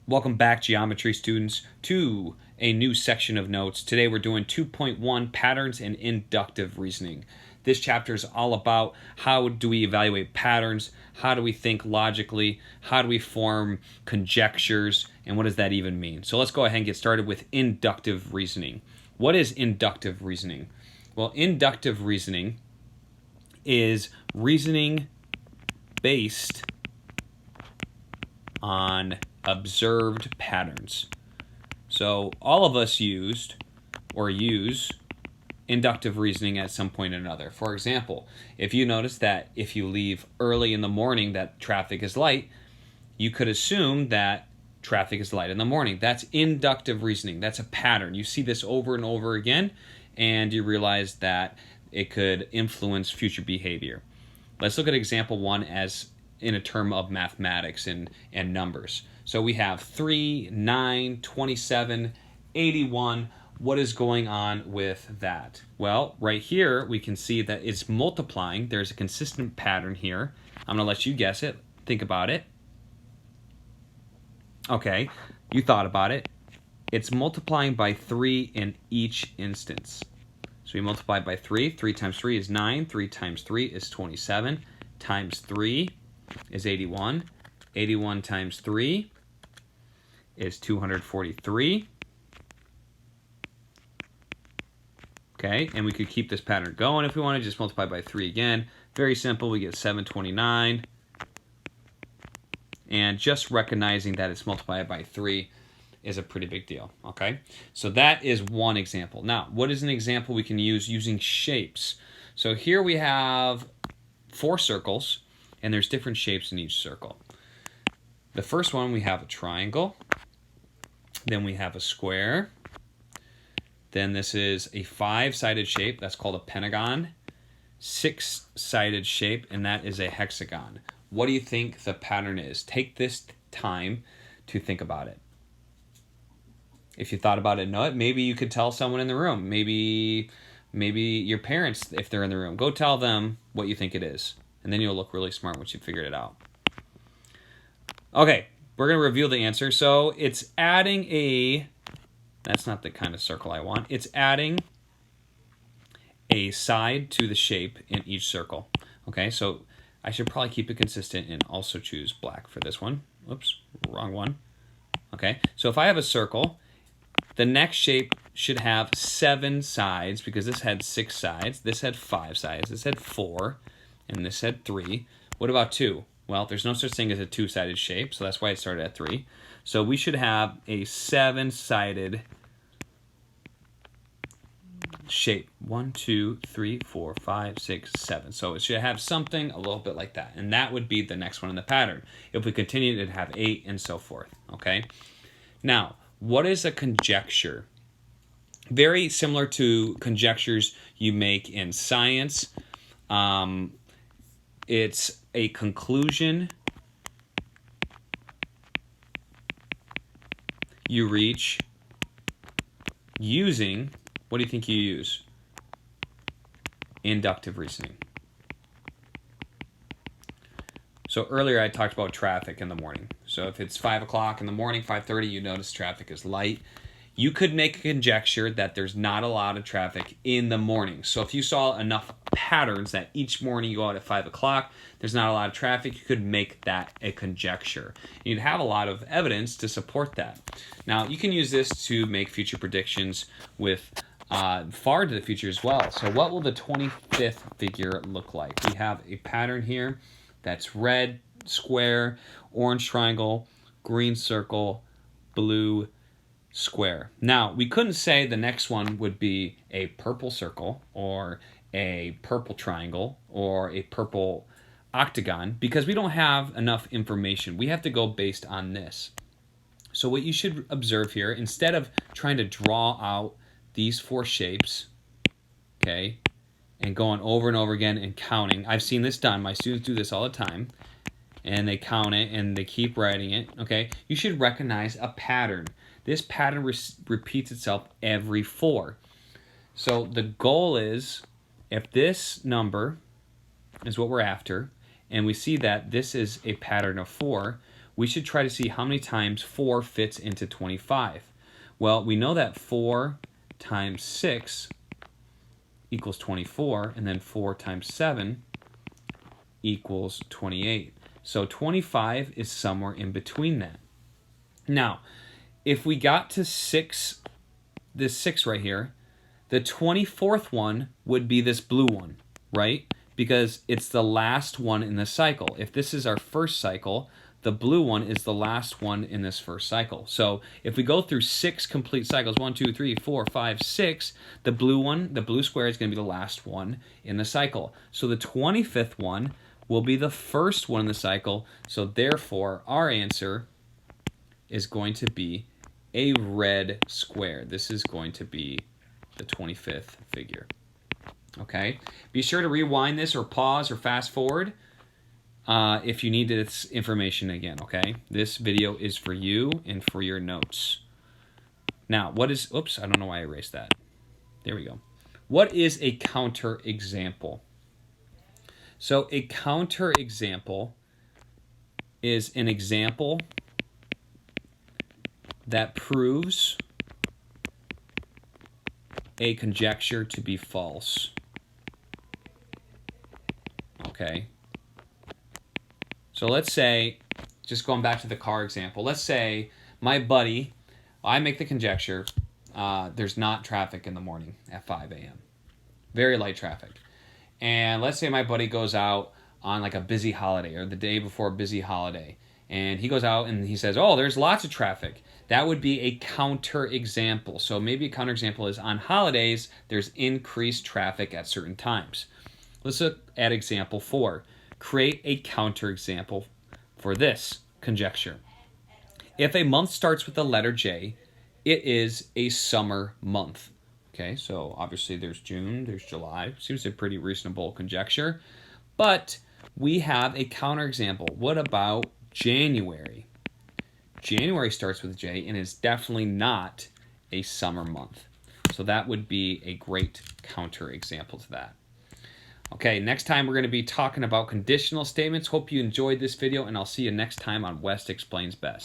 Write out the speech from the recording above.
Welcome back, geometry students, to a new section of notes. Today we're doing 2.1 Patterns and Inductive Reasoning. This chapter is all about how do we evaluate patterns, how do we think logically, how do we form conjectures, and what does that even mean? So let's go ahead and get started with inductive reasoning. What is inductive reasoning? Well, inductive reasoning is reasoning based on observed patterns. So all of us use inductive reasoning at some point or another. For example, if you notice that if you leave early in the morning that traffic is light, you could assume that traffic is light in the morning. That's inductive reasoning. That's a pattern. You see this over and over again, and you realize that it could influence future behavior. Let's look at example 1 as in a term of mathematics and numbers. So we have 3, 9, 27, 81. What is going on with that? Well, right here we can see that it's multiplying. There's a consistent pattern here. I'm going to let you guess it. Think about it. Okay, you thought about it. It's multiplying by 3 in each instance. So we multiply by 3. 3 times 3 is 9. 3 times 3 is 27. Times 3 is 81. 81 times 3 is 243. Okay, and we could keep this pattern going if we want to just multiply by 3 again. Very simple, we get 729. And just recognizing that it's multiplied by 3 is a pretty big deal, okay? So that is one example. Now, what is an example we can use using shapes? So here we have 4 circles, and there's different shapes in each circle. The first one, we have a triangle. Then we have a square. Then this is a 5-sided shape. That's called a pentagon. 6-sided shape, and that is a hexagon. What do you think the pattern is? Take this time to think about it. If you thought about it, know it. Maybe you could tell someone in the room. Maybe your parents, if they're in the room. Go tell them what you think it is. And then you'll look really smart once you figured it out. Okay, we're going to reveal the answer. So it's adding a, that's not the kind of circle I want. It's adding a side to the shape in each circle. Okay, so I should probably keep it consistent and also choose black for this one. Oops, wrong one. Okay, so if I have a circle, the next shape should have 7 sides because this had 6 sides, this had 5 sides, this had 4, and this had 3. What about 2? Well, there's no such thing as a 2-sided shape, so that's why it started at 3. So we should have a 7-sided shape. 1, 2, 3, 4, 5, 6, 7. So it should have something a little bit like that, and that would be the next one in the pattern. If we continue, it'd have 8 and so forth, okay? Now, what is a conjecture? Very similar to conjectures you make in science. It's a conclusion you reach using, what do you think you use? Inductive reasoning. So earlier I talked about traffic in the morning. So if it's 5 o'clock in the morning, 5:30, you notice traffic is light. You could make a conjecture that there's not a lot of traffic in the morning. So if you saw enough patterns that each morning you go out at 5 o'clock, there's not a lot of traffic, you could make that a conjecture. You'd have a lot of evidence to support that. Now, you can use this to make future predictions with far into the future as well. So what will the 25th figure look like? We have a pattern here that's red square, orange triangle, green circle, blue square. Now, we couldn't say the next one would be a purple circle or a purple triangle or a purple octagon because we don't have enough information. We have to go based on this. So what you should observe here, instead of trying to draw out these 4 shapes, okay, and going over and over again and counting. I've seen this done. My students do this all the time. And they count it and they keep writing it, okay? You should recognize a pattern. This pattern repeats itself every 4. So the goal is, if this number is what we're after, and we see that this is a pattern of 4, we should try to see how many times 4 fits into 25. Well, we know that 4 times 6 equals 24, and then 4 times 7 equals 28. So 25 is somewhere in between that. Now, if we got to 6, this 6 right here, the 24th one would be this blue one, right? Because it's the last one in the cycle. If this is our first cycle, the blue one is the last one in this first cycle. So if we go through 6 complete cycles, 1, 2, 3, 4, 5, 6, the blue one, the blue square is going to be the last one in the cycle. So the 25th one will be the first one in the cycle. So therefore, our answer is going to be a red square. This is going to be the 25th figure. Okay? Be sure to rewind this or pause or fast forward if you need this information again, okay? This video is for you and for your notes. Now, what is, oops, I don't know why I erased that. There we go. What is a counterexample? So a counterexample is an example that proves a conjecture to be false. Okay. So let's say, just going back to the car example, let's say my buddy, I make the conjecture, there's not traffic in the morning at 5 a.m. Very light traffic. And let's say my buddy goes out on like a busy holiday or the day before a busy holiday. And he goes out and he says, oh, there's lots of traffic. That would be a counterexample. So maybe a counterexample is on holidays, there's increased traffic at certain times. Let's look at example 4. Create a counterexample for this conjecture. If a month starts with the letter J, it is a summer month. Okay, so obviously there's June, there's July. Seems a pretty reasonable conjecture. But we have a counterexample. What about January? January starts with J and is definitely not a summer month. So that would be a great counterexample to that. Okay, next time we're going to be talking about conditional statements. Hope you enjoyed this video, and I'll see you next time on West Explains Best.